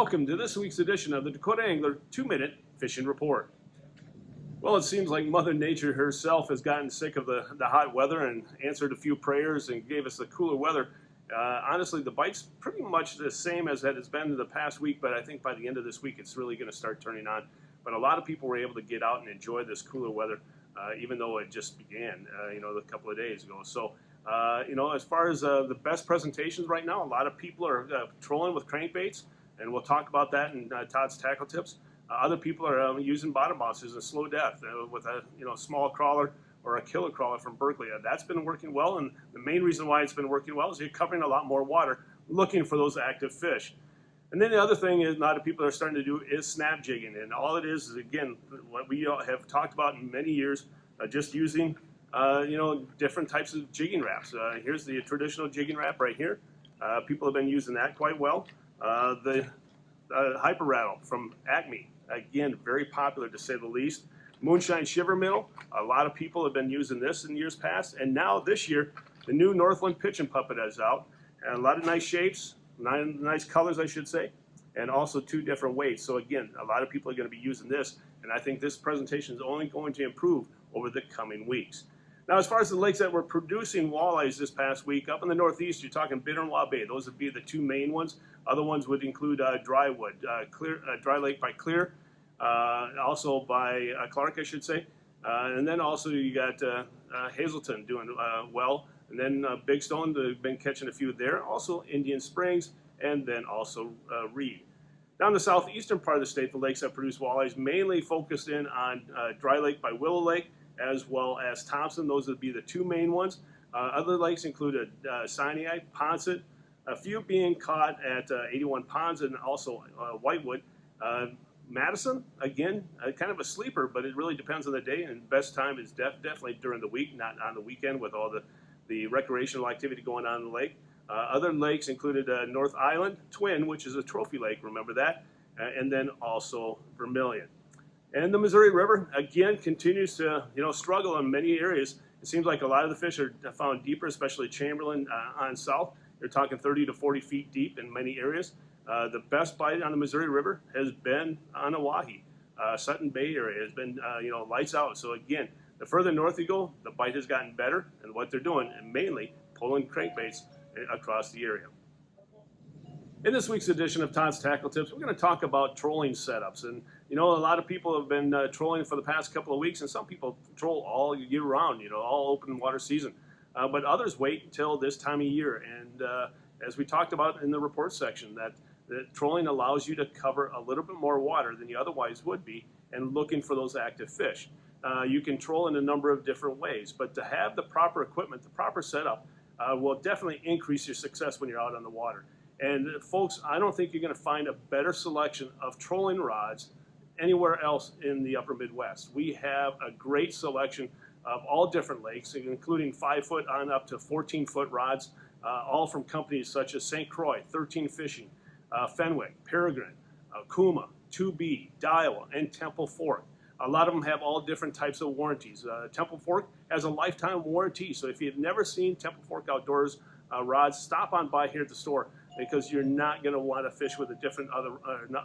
Welcome to this week's edition of the Dakota Angler 2-Minute Fishing Report. Well, it seems like Mother Nature herself has gotten sick of the hot weather and answered a few prayers and gave us the cooler weather. Honestly, the bite's pretty much the same as it has been in the past week, but I think by the end of this week it's really going to start turning on. But a lot of people were able to get out and enjoy this cooler weather, even though it just began, a couple of days ago. So, as far as the best presentations right now, a lot of people are trolling with crankbaits, and we'll talk about that in Todd's tackle tips. Other people are using bottom bouncers and slow depth with a small crawler or a killer crawler from Berkeley. That's been working well, and the main reason why it's been working well is you're covering a lot more water looking for those active fish. And then the other thing is a lot of people are starting to do is snap jigging, and all it is again what we have talked about in many years, just using different types of jigging wraps. Here's the traditional jigging wrap right here. People have been using that quite well. The Hyper Rattle from Acme, again, very popular to say the least. Moonshine Shiver Minnow, a lot of people have been using this in years past, and now this year, the new Northland Pitch and Puppet is out, and a lot of nice shapes, nice colors, I should say, and also 2 different weights. So again, a lot of people are going to be using this, and I think this presentation is only going to improve over the coming weeks. Now, as far as the lakes that were producing walleyes this past week, up in the Northeast, you're talking Bitter and Waubay. Those would be the 2 main ones. Other ones would include Drywood, Dry Lake by Clear, also by Clark, I should say. And then also you got Hazelton doing well. And then Big Stone, they've been catching a few there. Also Indian Springs, and then also Reed. Down the southeastern part of the state, the lakes that produce walleyes mainly focused in on Dry Lake by Willow Lake, as well as Thompson. Those would be the 2 main ones. Other lakes included Sinai, Ponset, a few being caught at 81 Ponds, and also Whitewood. Madison, again, kind of a sleeper, but it really depends on the day, and best time is definitely during the week, not on the weekend with all the recreational activity going on in the lake. Other lakes included North Island, Twin, which is a trophy lake, remember that, and then also Vermilion. And the Missouri River, again, continues to struggle in many areas. It seems like a lot of the fish are found deeper, especially Chamberlain on south. They're talking 30 to 40 feet deep in many areas. The best bite on the Missouri River has been on Oahe. Sutton Bay area has been, lights out. So again, the further north you go, the bite has gotten better, and what they're doing, and mainly pulling crankbaits across the area. In this week's edition of Todd's Tackle Tips, we're going to talk about trolling setups. And a lot of people have been trolling for the past couple of weeks, and some people troll all year round, all open water season. But others wait until this time of year. And as we talked about in the report section, that trolling allows you to cover a little bit more water than you otherwise would be and looking for those active fish. You can troll in a number of different ways, but to have the proper equipment, the proper setup, will definitely increase your success when you're out on the water. And folks, I don't think you're going to find a better selection of trolling rods anywhere else in the upper Midwest. We have a great selection of all different lakes, including 5-foot on up to 14-foot rods, all from companies such as St. Croix, 13 Fishing, Fenwick, Peregrine, Kuma, 2B, Daiwa, and Temple Fork. A lot of them have all different types of warranties. Temple Fork has a lifetime warranty, so if you've never seen Temple Fork Outdoors rods, stop on by here at the store, because you're not going to want to fish with a different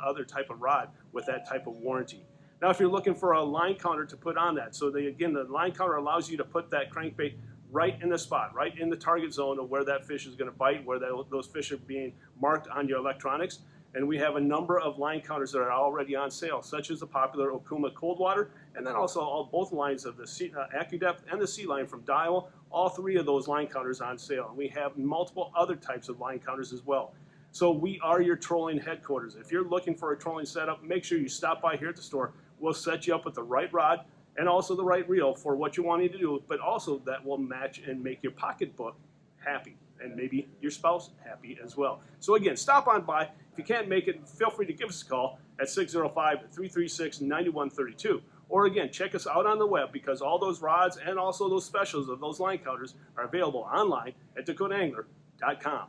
other type of rod with that type of warranty. Now, if you're looking for a line counter to put on that, so the line counter allows you to put that crankbait right in the spot, right in the target zone of where that fish is going to bite, where those fish are being marked on your electronics. And we have a number of line counters that are already on sale, such as the popular Okuma Cold Water, and then also both lines of the AccuDepth and the Sea Line from Daiwa. All 3 of those line counters on sale. And we have multiple other types of line counters as well. So we are your trolling headquarters. If you're looking for a trolling setup, make sure you stop by here at the store. We'll set you up with the right rod and also the right reel for what you're wanting to do, but also that will match and make your pocketbook happy, and maybe your spouse happy as well. So again, stop on by. If you can't make it, feel free to give us a call at 605-336-9132. Or again, check us out on the web, because all those rods and also those specials of those line counters are available online at dakotaangler.com.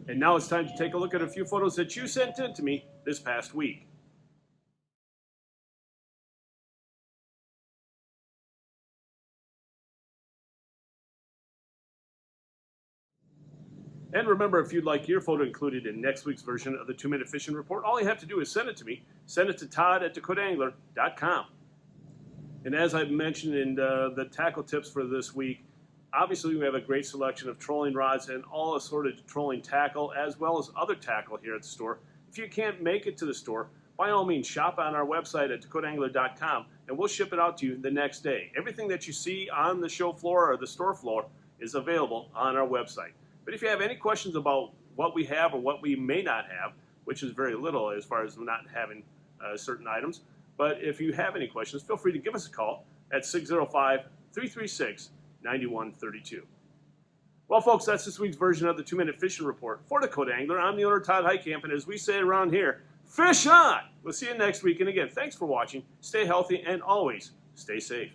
And now it's time to take a look at a few photos that you sent in to me this past week. And remember, if you'd like your photo included in next week's version of the 2-Minute Fishing Report, all you have to do is send it to me. Send it to Todd at dakotaangler.com. And as I've mentioned in the tackle tips for this week, obviously we have a great selection of trolling rods and all assorted trolling tackle, as well as other tackle here at the store. If you can't make it to the store, by all means, shop on our website at dakotaangler.com, and we'll ship it out to you the next day. Everything that you see on the show floor or the store floor is available on our website. But if you have any questions about what we have or what we may not have, which is very little as far as not having certain items, but if you have any questions, feel free to give us a call at 605-336-9132. Well, folks, that's this week's version of the 2-Minute Fishing Report. For Dakota Angler, I'm the owner, Todd Heitkamp, and as we say around here, fish on! We'll see you next week. And again, thanks for watching. Stay healthy and always stay safe.